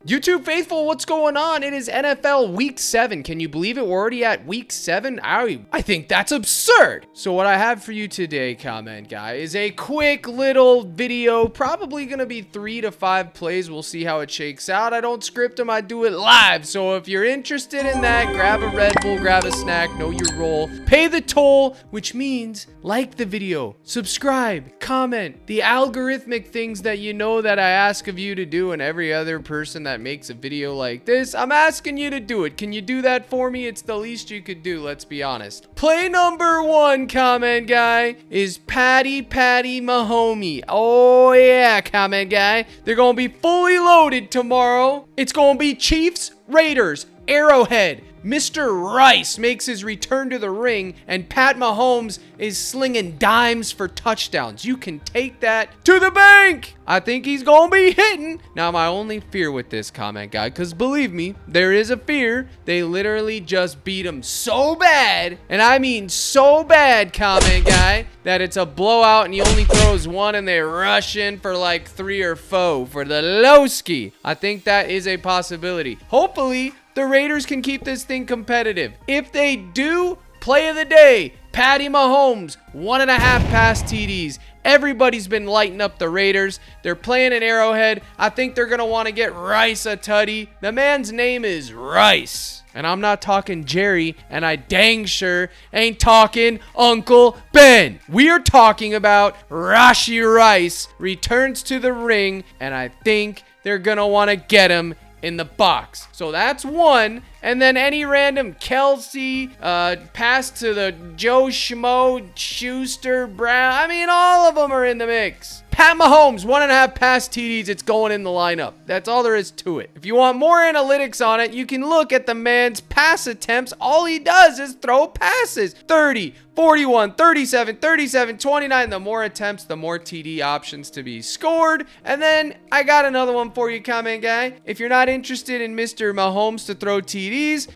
YouTube faithful, what's going on? It is NFL Week 7. Can you believe it? We're already at Week 7. I think that's absurd. So what I have for you today, comment guy, is a quick little video. Probably going to be 3 to 5 plays. We'll see how it shakes out. I don't script them. I do it live. So if you're interested in that, grab a Red Bull, grab a snack, know your role, pay the toll, which means like the video, subscribe, comment, the algorithmic things that you know that I ask of you to do, and every other person that makes a video like this, I'm asking you to do it. Can you do that for me? It's the least you could do, let's be honest. Play number 1, comment guy, is Patty Mahomey. Oh yeah, comment guy. They're gonna be fully loaded tomorrow. It's gonna be Chiefs, Raiders, Arrowhead. Mr. Rice makes his return to the ring, and Pat Mahomes is slinging dimes for touchdowns. You can take that to the bank. I think he's going to be hitting. Now, my only fear with this, comment guy, because believe me, there is a fear. They literally just beat him so bad, and I mean so bad, comment guy, that it's a blowout and he only throws one and they rush in for like 3 or 4 for the Lowski. I think that is a possibility. Hopefully, the Raiders can keep this thing competitive. If they do, play of the day, Patty Mahomes, 1.5 pass TDs. Everybody's been lighting up the Raiders. They're playing an Arrowhead. I think they're going to want to get Rice a tutty. The man's name is Rice. And I'm not talking Jerry, and I dang sure ain't talking Uncle Ben. We are talking about Rashee Rice returns to the ring, and I think they're going to want to get him in the box. So that's 1. And then any random Kelsey, pass to the Joe Schmo, Schuster, Brown. I mean, all of them are in the mix. Pat Mahomes, 1.5 pass TDs. It's going in the lineup. That's all there is to it. If you want more analytics on it, you can look at the man's pass attempts. All he does is throw passes. 30, 41, 37, 37, 29. The more attempts, the more TD options to be scored. And then I got another one for you, comment guy. If you're not interested in Mr. Mahomes to throw TDs,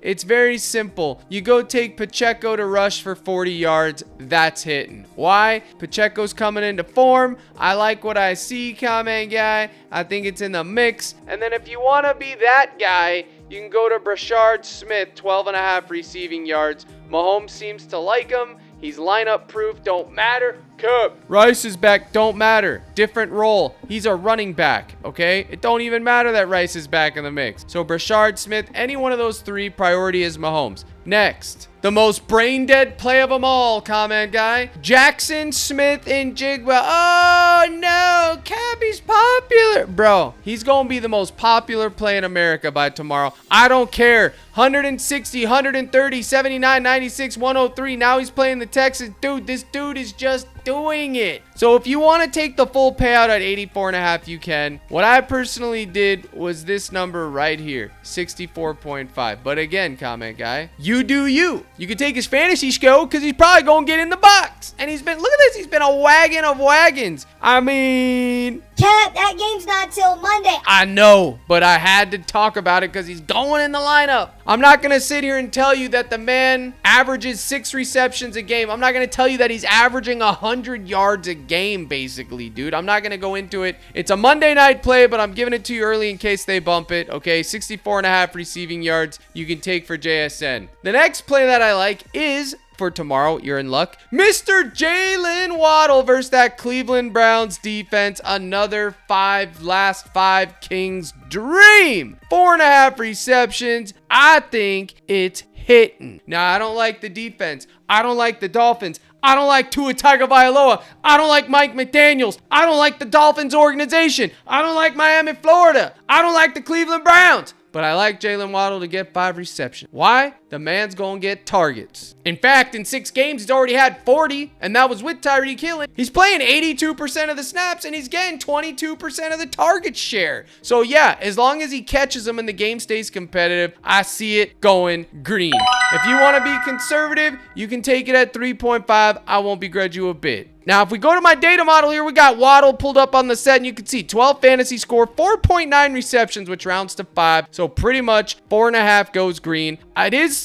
it's very simple. You go take Pacheco to rush for 40 yards. That's hitting. Why? Pacheco's coming into form. I like what I see, comment guy. I think it's in the mix. And then if you want to be that guy, you can go to Brashard Smith, 12.5 receiving yards. Mahomes seems to like him. He's lineup proof. Don't matter. Cup. Rice is back. Don't matter. Different role. He's a running back. Okay. It don't even matter that Rice is back in the mix. So Brashard Smith, any one of those 3, priority is Mahomes. Next, the most brain dead play of them all, comment guy. Jackson Smith and Jigba. Oh no, Cappy's popular. Bro, he's going to be the most popular play in America by tomorrow. I don't care. 160, 130, 79, 96, 103. Now he's playing the Texans. Dude, this dude is just doing it. So if you want to take the full payout at 84.5, you can. What I personally did was this number right here, 64.5. But again, comment guy, you do you. You can take his fantasy score because he's probably going to get in the box. And he's been, look at this, he's been a wagon of wagons. I mean, Cat, that game's not till Monday. I know, but I had to talk about it because he's going in the lineup. I'm not going to sit here and tell you that the man averages 6 receptions a game. I'm not going to tell you that he's averaging 100 yards a game, basically, dude. I'm not going to go into it. It's a Monday night play, but I'm giving it to you early in case they bump it. Okay, 64.5 receiving yards you can take for JSN. The next play that I like is, for tomorrow, you're in luck, Mr. Jalen Waddle versus that Cleveland Browns defense. Another last 5 Kings dream. 4.5 receptions. I think it's hitting. Now, I don't like the defense. I don't like the Dolphins. I don't like Tua Tagovailoa. I don't like Mike McDaniels. I don't like the Dolphins organization. I don't like Miami, Florida. I don't like the Cleveland Browns. But I like Jalen Waddle to get 5 receptions. Why? The man's going to get targets. In fact, in 6 games, he's already had 40, and that was with Tyreek Hill. He's playing 82% of the snaps, and he's getting 22% of the target share. So yeah, as long as he catches them and the game stays competitive, I see it going green. If you want to be conservative, you can take it at 3.5. I won't begrudge you a bit. Now, if we go to my data model here, we got Waddle pulled up on the set, and you can see 12 fantasy score, 4.9 receptions, which rounds to 5. So pretty much 4.5 goes green. It is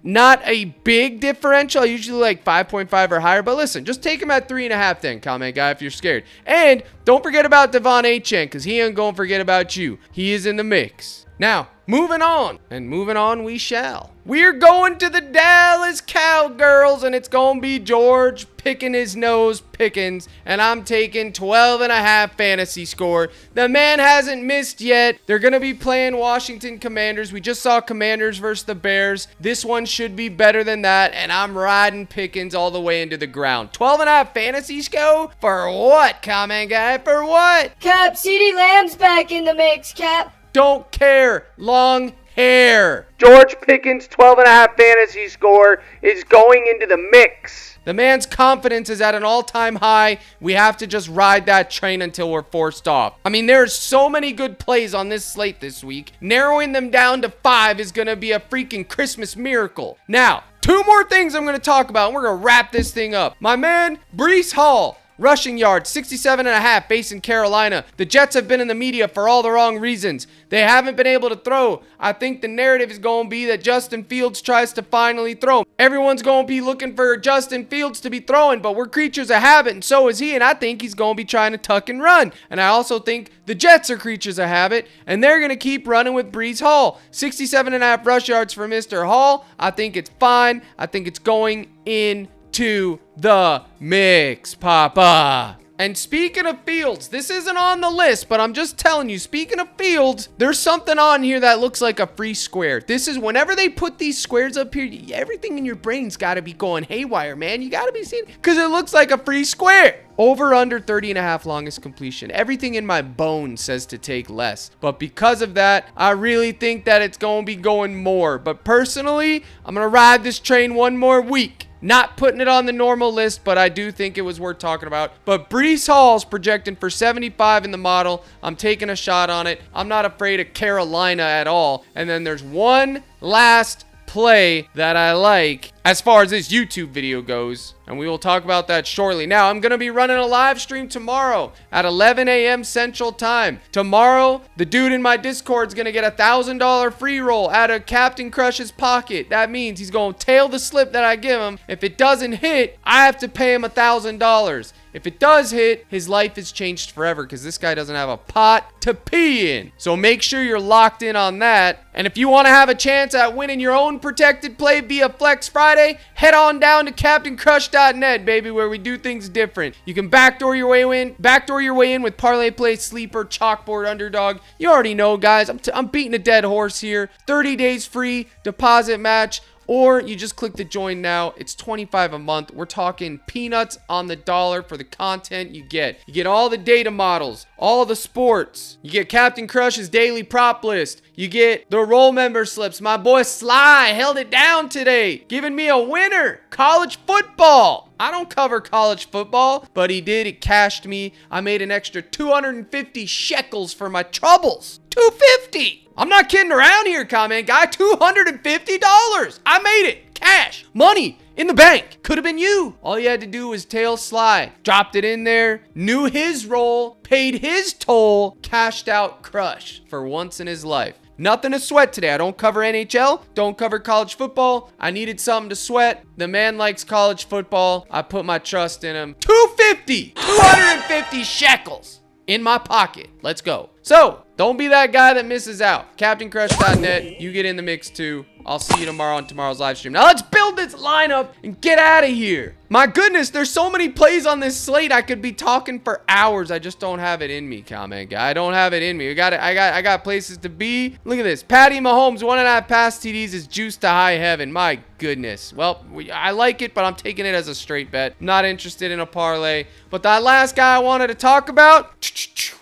not a big differential. I usually like 5.5 or higher, but listen, just take him at 3.5 then, comment guy, if you're scared. And don't forget about Devon Achane, because he ain't gonna forget about you. He is in the mix. Now, moving on, and moving on we shall. We're going to the Dallas Cowgirls, and it's going to be George picking his nose Pickens, and I'm taking 12.5 fantasy score. The man hasn't missed yet. They're going to be playing Washington Commanders. We just saw Commanders versus the Bears. This one should be better than that, and I'm riding Pickens all the way into the ground. 12.5 fantasy score? For what, comment guy? For what? Cap, CeeDee Lamb's back in the mix, Cap. Don't care. Long hair. George Pickens' 12.5 fantasy score is going into the mix. The man's confidence is at an all-time high. We have to just ride that train until we're forced off. I mean, there's so many good plays on this slate this week. Narrowing them down to 5 is going to be a freaking Christmas miracle. Now, 2 more things I'm going to talk about, and we're going to wrap this thing up. My man, Breece Hall. Rushing yards, 67.5, facing Carolina. The Jets have been in the media for all the wrong reasons. They haven't been able to throw. I think the narrative is going to be that Justin Fields tries to finally throw. Everyone's going to be looking for Justin Fields to be throwing, but we're creatures of habit, and so is he, and I think he's going to be trying to tuck and run. And I also think the Jets are creatures of habit, and they're going to keep running with Breece Hall. 67.5 rush yards for Mr. Hall. I think it's fine. I think it's going into the mix, Papa. And speaking of Fields, this isn't on the list, but I'm just telling you, speaking of Fields, there's something on here that looks like a free square. This is whenever they put these squares up here, everything in your brain's got to be going haywire, man. You got to be seeing, because it looks like a free square. Over under 30.5 longest completion. Everything in my bones says to take less. But because of that, I really think that it's going to be going more. But personally, I'm going to ride this train one more week. Not putting it on the normal list, but I do think it was worth talking about. But Breece Hall's projecting for 75 in the model. I'm taking a shot on it. I'm not afraid of Carolina at all. And then there's one last play that I like as far as this YouTube video goes, and we will talk about that shortly. Now, I'm going to be running a live stream tomorrow at 11 a.m. Central Time. Tomorrow, the dude in my Discord is going to get a $1,000 free roll out of Captain Crush's pocket. That means he's going to tail the slip that I give him. If it doesn't hit, I have to pay him $1,000. If it does hit, his life is changed forever because this guy doesn't have a pot to pee in. So make sure you're locked in on that. And if you want to have a chance at winning your own protected play via Flex Friday, head on down to CaptainCrush.net, baby, where we do things different. You can backdoor your way in with Parlay Play, Sleeper, Chalkboard, Underdog. You already know, guys. I'm beating a dead horse here. 30 days free, deposit match. Or you just click the join now. It's $25 a month. We're talking peanuts on the dollar for the content you get. You get all the data models, all the sports. You get Captain Crush's daily prop list. You get the roll member slips. My boy Sly held it down today, giving me a winner. College football. I don't cover college football, but he did. It cashed me. I made an extra 250 shekels for my troubles. 250. I'm not kidding around here, comment guy. $250. I made it. Cash. Money. In the bank. Could have been you. All you had to do was tail Sly. Dropped it in there. Knew his role. Paid his toll. Cashed out Crush for once in his life. Nothing to sweat today. I don't cover NHL. Don't cover college football. I needed something to sweat. The man likes college football. I put my trust in him. 250 shekels in my pocket. Let's go. So, don't be that guy that misses out. CaptainCrush.net. You get in the mix too. I'll see you tomorrow on tomorrow's live stream. Now let's build this lineup and get out of here. My goodness, there's so many plays on this slate. I could be talking for hours. I just don't have it in me, comment guy. I don't have it in me. I got places to be. Look at this. Patty Mahomes, 1.5 pass TDs is juiced to high heaven. My goodness. Well, I like it, but I'm taking it as a straight bet. Not interested in a parlay. But that last guy I wanted to talk about,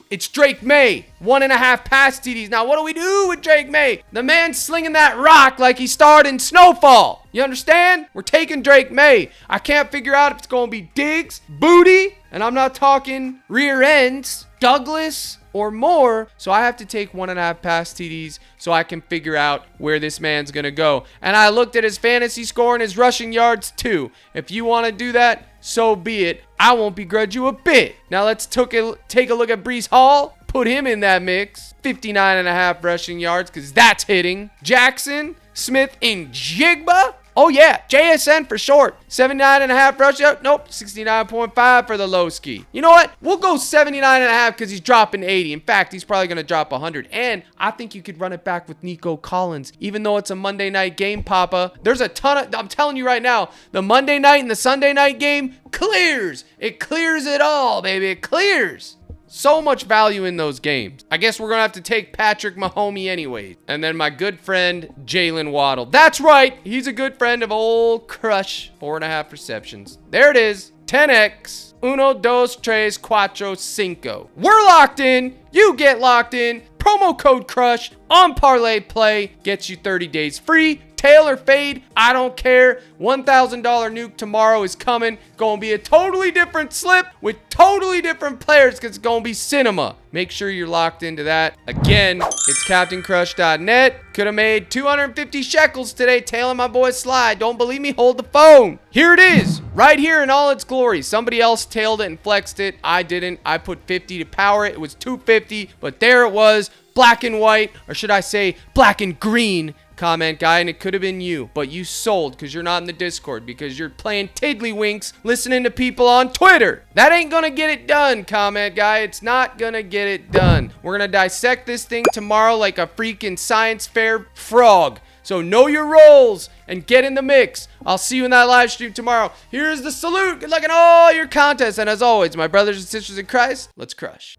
it's Drake May. 1.5 pass TDs. Now, what do we do with Drake May? The man's slinging that rock like he starred in Snowfall. You understand? We're taking Drake May. I can't figure out if it's going to be Diggs, Booty, and I'm not talking rear ends, Douglas, or more. So I have to take 1.5 pass TDs so I can figure out where this man's going to go. And I looked at his fantasy score and his rushing yards too. If you want to do that, so be it. I won't begrudge you a bit. Now let's take a look at Breece Hall. Put him in that mix. 59.5 rushing yards because that's hitting. Jackson, Smith and Jigba. Oh, yeah, JSN for short. 79.5 rush out. Nope, 69.5 for the Lowski. You know what? We'll go 79.5 because he's dropping 80. In fact, he's probably going to drop 100. And I think you could run it back with Nico Collins. Even though it's a Monday night game, Papa, there's a ton of, I'm telling you right now, the Monday night and the Sunday night game clears. It clears it all, baby. It clears. So much value in those games. I guess we're going to have to take Patrick Mahomes anyway. And then my good friend, Jalen Waddle. That's right. He's a good friend of old Crush. 4.5 receptions. There it is. 10x. Uno, dos, tres, cuatro, cinco. We're locked in. You get locked in. Promo code Crush on Parlay Play gets you 30 days free. Tail or fade, I don't care. $1,000 nuke tomorrow is coming. Gonna be a totally different slip with totally different players because it's gonna be cinema. Make sure you're locked into that. Again, it's CaptainCrush.net. Could have made 250 shekels today tailing my boy Sly. Don't believe me? Hold the phone. Here it is, right here in all its glory. Somebody else tailed it and flexed it. I didn't. I put 50 to power it. It was 250, but there it was. Black and white, or should I say black and green. Comment guy, and it could have been you, but you sold because you're not in the Discord because you're playing tiddlywinks listening to people on Twitter. That ain't gonna get it done, comment guy. It's not gonna get it done. We're gonna dissect this thing tomorrow like a freaking science fair frog. So know your roles and get in the mix. I'll see you in that live stream tomorrow. Here's the salute. Good luck in all your contests. And as always, my brothers and sisters in Christ, let's crush.